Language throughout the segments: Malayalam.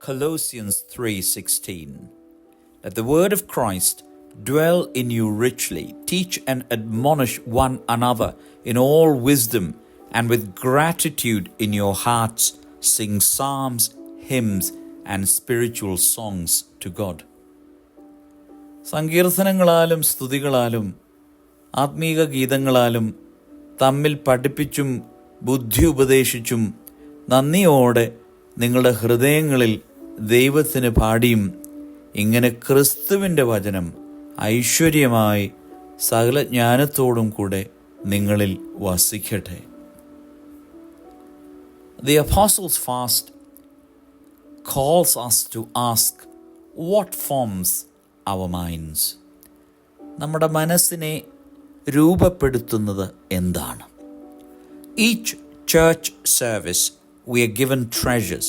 Colossians 3:16. Let the word of Christ dwell in you richly. Teach and admonish one another in all wisdom, and with gratitude in your hearts sing psalms, hymns, and spiritual songs to God. സങ്കീർത്തനങ്ങളാലും സ്തുതികളാലും ആത്മീക ഗീതങ്ങളാലും തമ്മിൽ പഠിപ്പിച്ചും ബുദ്ധി ഉപദേശിച്ചും നന്ദിയോടെ നിങ്ങളുടെ ഹൃദയങ്ങളിൽ ദൈവത്തിന് പാടിയും ഇങ്ങനെ ക്രിസ്തുവിൻ്റെ വചനം ഐശ്വര്യമായി സകല ജ്ഞാനത്തോടും കൂടെ നിങ്ങളിൽ വസിക്കട്ടെ. The Apostles' Fast calls us to ask, what forms our minds? നമ്മുടെ മനസ്സിനെ രൂപപ്പെടുത്തുന്നത് എന്താണ്? Each church service we are given treasures,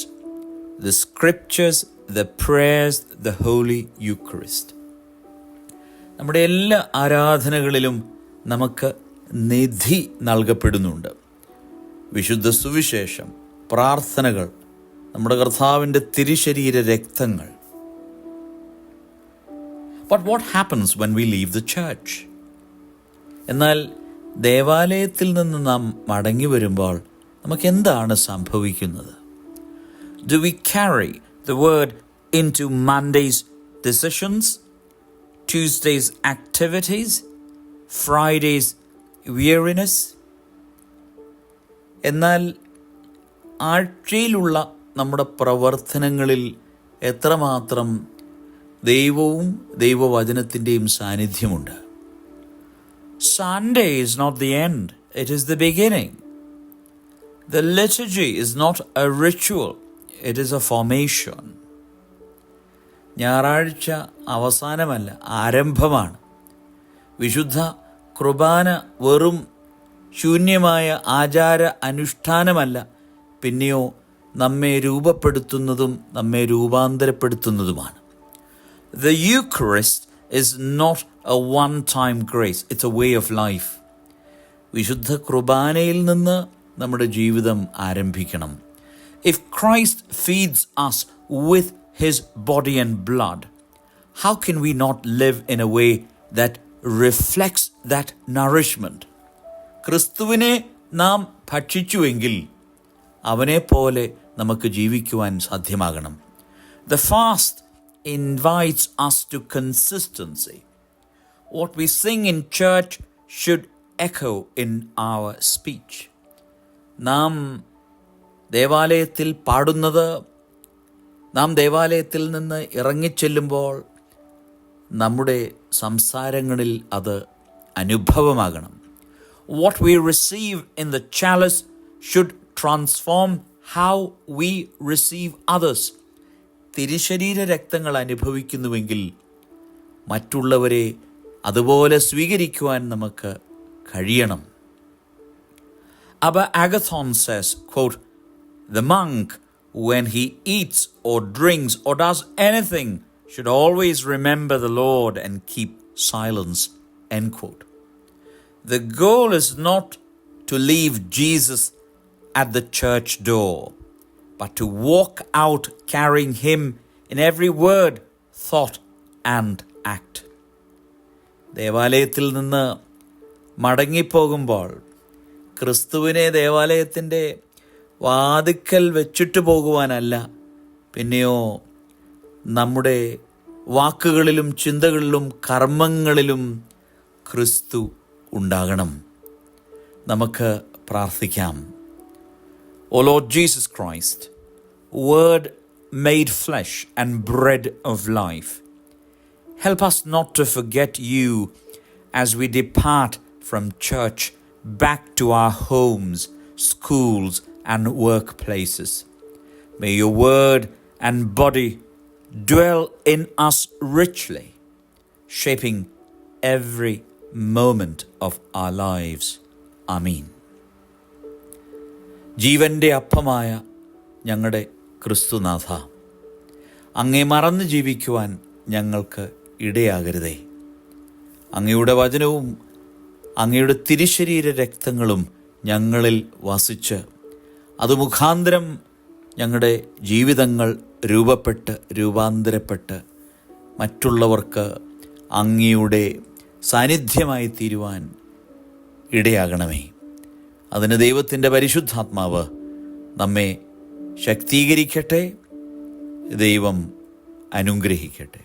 the scriptures, the prayers, the Holy Eucharist. നമ്മുടെ എല്ലാ ആരാധനകളിലും നമുക്ക് നിധി നൽകപ്പെടുന്നുണ്ട്. വിശുദ്ധ സുവിശേഷം, പ്രാർത്ഥനകൾ, നമ്മുടെ കർത്താവിൻ്റെ തിരുശരീര രക്തങ്ങൾ. But what happens when we leave the church? എന്നാൽ ദേവാലയത്തിൽ നിന്ന് നാം മടങ്ങി വരുമ്പോൾ നമുക്ക് എന്താണ് സംഭവിക്കുന്നത്? Do we carry the word into Monday's decisions, Tuesday's activities, Friday's weariness? എന്നാൽ ആഴ്ചയിലുള്ള നമ്മുടെ പ്രവർത്തനങ്ങളിൽ എത്രമാത്രം ദൈവവും ദൈവവചനത്തിൻ്റെയും സാന്നിധ്യമുണ്ട്? Sunday is not the end, it is the beginning. The liturgy is not a ritual, it is a formation. ഞായറാഴ്ച അവസാനമല്ല, ആരംഭമാണ്. വിശുദ്ധ കുർബാന വെറും ശൂന്യമായ ആചാര അനുഷ്ഠാനമല്ല, പിന്നെയോ നമ്മെ രൂപപ്പെടുത്തുന്നതും നമ്മെ രൂപാന്തരപ്പെടുത്തുന്നതുമാണ്. The Eucharist is not a one-time grace, it's a way of life. വിശുദ്ധ കുർബാനയിൽ നിന്ന് നമ്മുടെ ജീവിതം ആരംഭിക്കണം. If Christ feeds us with his body and blood, how can we not live in a way that reflects that nourishment? ക്രിസ്തുവിനെ നാം ഭക്ഷിച്ചുവെങ്കിൽ അവനെപ്പോലെ നമുക്ക് ജീവിക്കുവാൻ സാധ്യമാകണം. The fast invites us to consistency. What we sing in church should echo in our speech. നാം ദേവാലയത്തിൽ പാടുന്നത്, നാം ദേവാലയത്തിൽ നിന്ന് ഇറങ്ങിച്ചെല്ലുമ്പോൾ നമ്മുടെ സംസാരങ്ങളിൽ അത് അനുഭവമാകണം. What we receive in the chalice should transform how we receive others. തിരുശരീര രക്തങ്ങൾ അനുഭവിക്കുന്നുവെങ്കിൽ മറ്റുള്ളവരെ അതുപോലെ സ്വീകരിക്കുവാൻ നമുക്ക് കഴിയണം. Abba Agathon says, quote, "The monk, when he eats or drinks or does anything, should always remember the Lord and keep silence," end quote. The goal is not to leave Jesus at the church door, but to walk out carrying him in every word, thought and act. ദേവാലയത്തിൽ നിന്ന് മടങ്ങിപ്പോകുമ്പോൾ ക്രിസ്തുവിനെ ദേവാലയത്തിൻ്റെ വാതിക്കൽ വെച്ചിട്ട് പോകുവാനല്ല, പിന്നെയോ നമ്മുടെ വാക്കുകളിലും ചിന്തകളിലും കർമ്മങ്ങളിലും ക്രിസ്തു ഉണ്ടാകണം. നമുക്ക് പ്രാർത്ഥിക്കാം. O Lord Jesus Christ, Word made flesh and bread of life, help us not to forget you as we depart from church back to our homes, schools, and workplaces. May your word and body dwell in us richly, shaping every moment of our lives. Amen. ജീവൻ്റെ അപ്പമായ ഞങ്ങളുടെ ക്രിസ്തുനാഥ, അങ്ങേ മറന്ന് ജീവിക്കുവാൻ ഞങ്ങൾക്ക് ഇടയാകരുതേ. അങ്ങയുടെ വചനവും അങ്ങയുടെ തിരുശരീര രക്തങ്ങളും ഞങ്ങളിൽ വസിച്ച് അത് മുഖാന്തരം ഞങ്ങളുടെ ജീവിതങ്ങൾ രൂപപ്പെട്ട് രൂപാന്തരപ്പെട്ട് മറ്റുള്ളവർക്ക് അങ്ങയുടെ സാന്നിധ്യമായി തീരുവാൻ ഇടയാകണമേ. അതിന് ദൈവത്തിൻ്റെ പരിശുദ്ധാത്മാവ് നമ്മെ ശക്തീകരിക്കട്ടെ. ദൈവം അനുഗ്രഹിക്കട്ടെ.